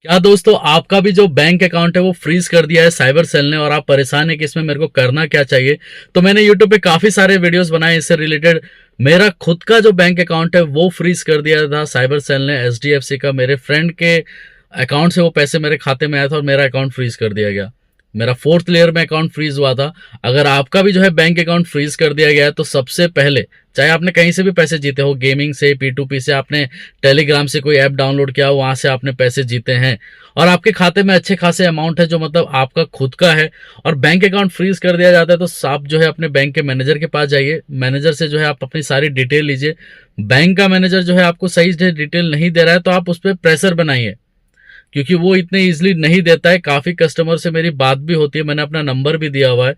क्या दोस्तों, आपका भी जो बैंक अकाउंट है वो फ्रीज कर दिया है साइबर सेल ने और आप परेशान है कि इसमें मेरे को करना क्या चाहिए। तो मैंने यूट्यूब पे काफी सारे वीडियोस बनाए इससे रिलेटेड। मेरा खुद का जो बैंक अकाउंट है वो फ्रीज कर दिया था साइबर सेल ने, एचडीएफसी का। मेरे फ्रेंड के अकाउंट से वो पैसे मेरे खाते में आया था और मेरा अकाउंट फ्रीज कर दिया गया। मेरा 4th लेयर में अकाउंट फ्रीज हुआ था। अगर आपका भी जो है बैंक अकाउंट फ्रीज कर दिया गया है तो सबसे पहले, चाहे आपने कहीं से भी पैसे जीते हो, गेमिंग से, P2P से, आपने टेलीग्राम से कोई ऐप डाउनलोड किया, वहां से आपने पैसे जीते हैं और आपके खाते में अच्छे खासे अमाउंट है जो मतलब आपका खुद का है, और बैंक अकाउंट फ्रीज कर दिया जाता है, तो आप जो है अपने बैंक के मैनेजर के पास जाइए। मैनेजर से जो है आप अपनी सारी डिटेल लीजिए। बैंक का मैनेजर जो है आपको सही से डिटेल नहीं दे रहा है तो आप उस पर प्रेशर बनाइए, क्योंकि वो इतने इजीली नहीं देता है। काफी कस्टमर से मेरी बात भी होती है, मैंने अपना नंबर भी दिया हुआ है।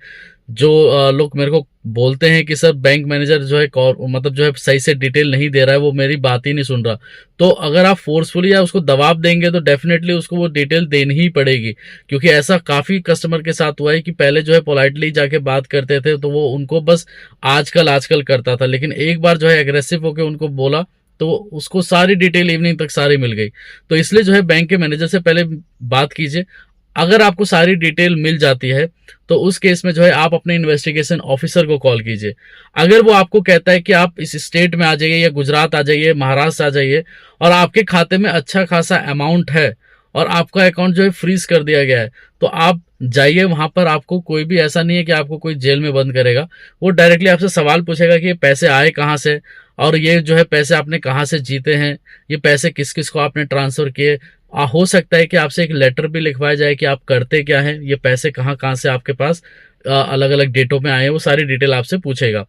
जो लोग मेरे को बोलते हैं कि सर बैंक मैनेजर जो है मतलब जो है सही से डिटेल नहीं दे रहा है, वो मेरी बात ही नहीं सुन रहा। तो अगर आप फोर्सफुली या उसको दबाव देंगे तो डेफिनेटली उसको वो डिटेल देनी ही पड़ेगी, क्योंकि ऐसा काफी कस्टमर के साथ हुआ है कि पहले जो है पोलाइटली जाके बात करते थे तो वो उनको बस आजकल आजकल करता था, लेकिन एक बार जो है एग्रेसिव होकर उनको बोला तो उसको सारी डिटेल इवनिंग तक सारी मिल गई। तो इसलिए जो है बैंक के मैनेजर से पहले बात कीजिए। अगर आपको सारी डिटेल मिल जाती है तो उस केस में जो है आप अपने इन्वेस्टिगेशन ऑफिसर को कॉल कीजिए। अगर वो आपको कहता है कि आप इस स्टेट में आ जाइए या गुजरात आ जाइए, महाराष्ट्र आ जाइए, और आपके खाते में अच्छा खासा अमाउंट है और आपका अकाउंट जो है फ्रीज कर दिया गया है, तो आप जाइए वहां पर। आपको कोई भी ऐसा नहीं है कि आपको कोई जेल में बंद करेगा। वो डायरेक्टली आपसे सवाल पूछेगा कि ये पैसे आए कहाँ से, और ये जो है पैसे आपने कहाँ से जीते हैं, ये पैसे किस किस को आपने ट्रांसफर किए। हो सकता है कि आपसे एक लेटर भी लिखवाया जाए कि आप करते क्या हैं, ये पैसे कहाँ कहाँ से आपके पास अलग अलग डेटों में आए हैं, वो सारी डिटेल आपसे पूछेगा।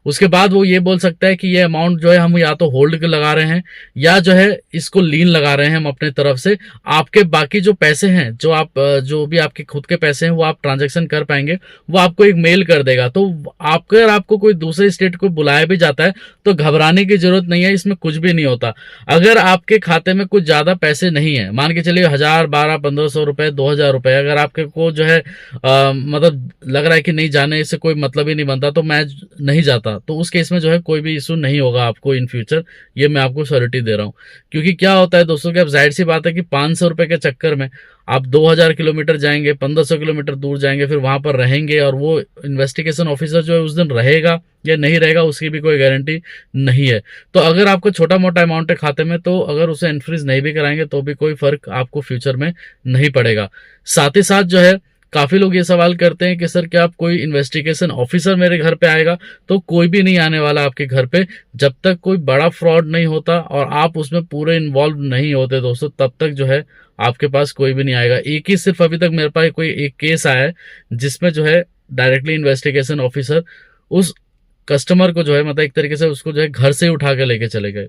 उसके बाद वो ये बोल सकता है कि ये अमाउंट जो है हम या तो होल्ड लगा रहे हैं या जो है इसको लीन लगा रहे हैं हम अपने तरफ से। आपके बाकी जो पैसे हैं, जो आप जो भी आपके खुद के पैसे हैं वो आप ट्रांजेक्शन कर पाएंगे, वो आपको एक मेल कर देगा। तो अगर आपको कोई दूसरे स्टेट को बुलाया भी जाता है तो घबराने की जरूरत नहीं है, इसमें कुछ भी नहीं होता। अगर आपके खाते में कुछ ज्यादा पैसे नहीं है, मान के चलिए 1000, 1200, 1500 रुपए, 2000 रुपए, अगर आपके को जो है मतलब लग रहा है कि नहीं, जाने से कोई मतलब ही नहीं बनता तो मैं नहीं जाता, तो उस केस में जो है कोई भी इशू नहीं होगा आपको इन फ्यूचर। ये मैं आपको श्योरिटी दे रहा हूँ। क्योंकि क्या होता है दोस्तों कि अब जाहिर सी बात है कि 500 रुपए के चक्कर में आप 2000 किलोमीटर जाएंगे, 1500 किलोमीटर दूर जाएंगे, फिर वहां पर रहेंगे, और वो इन्वेस्टिगेशन ऑफिसर जो है उस दिन रहेगा या नहीं रहेगा उसकी भी कोई गारंटी नहीं है। तो अगर आपको छोटा मोटा अमाउंट है खाते में, तो अगर उसे इनफ्रीज नहीं भी कराएंगे तो भी कोई फर्क आपको फ्यूचर में नहीं पड़ेगा। साथ ही साथ जो है काफी लोग ये सवाल करते हैं कि सर क्या आप कोई इन्वेस्टिगेशन ऑफिसर मेरे घर पे आएगा? तो कोई भी नहीं आने वाला आपके घर पे, जब तक कोई बड़ा फ्रॉड नहीं होता और आप उसमें पूरे इन्वॉल्व नहीं होते दोस्तों, तब तक जो है आपके पास कोई भी नहीं आएगा। एक ही सिर्फ अभी तक मेरे पास कोई एक केस आया है जिसमें जो है डायरेक्टली इन्वेस्टिगेशन ऑफिसर उस कस्टमर को जो है मतलब एक तरीके से उसको जो है घर से ही उठा के लेके चले गए।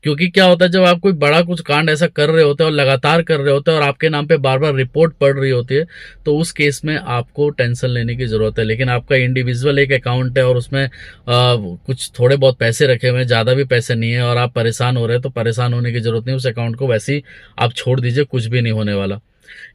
क्योंकि क्या होता है, जब आप कोई बड़ा कुछ कांड ऐसा कर रहे होते हैं और लगातार कर रहे होते हैं और आपके नाम पे बार बार रिपोर्ट पड़ रही होती है, तो उस केस में आपको टेंशन लेने की जरूरत है। लेकिन आपका इंडिविजुअल एक अकाउंट है और उसमें कुछ थोड़े बहुत पैसे रखे हुए हैं, ज्यादा भी पैसे नहीं है, और आप परेशान हो रहे हैं, तो परेशान होने की जरूरत नहीं। उस अकाउंट को वैसे ही आप छोड़ दीजिए, कुछ भी नहीं होने वाला।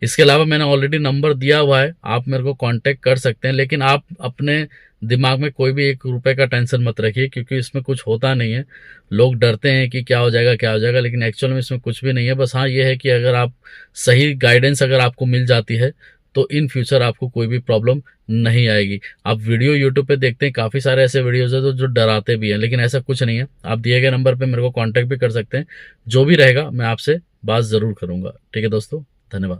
इसके अलावा मैंने ऑलरेडी नंबर दिया हुआ है, आप मेरे को कांटेक्ट कर सकते हैं। लेकिन आप अपने दिमाग में कोई भी 1 रुपए का टेंशन मत रखिए, क्योंकि इसमें कुछ होता नहीं है। लोग डरते हैं कि क्या हो जाएगा क्या हो जाएगा, लेकिन एक्चुअल में इसमें कुछ भी नहीं है। बस हाँ ये है कि अगर आप सही गाइडेंस अगर आपको मिल जाती है तो इन फ्यूचर आपको कोई भी प्रॉब्लम नहीं आएगी। आप वीडियो यूट्यूब पे देखते हैं, काफी सारे ऐसे वीडियोज है जो डराते भी हैं, लेकिन ऐसा कुछ नहीं है। आप दिए गए नंबर पे मेरे को कांटेक्ट भी कर सकते हैं। जो भी रहेगा मैं आपसे बात जरूर करूंगा। ठीक है दोस्तों, धन्यवाद।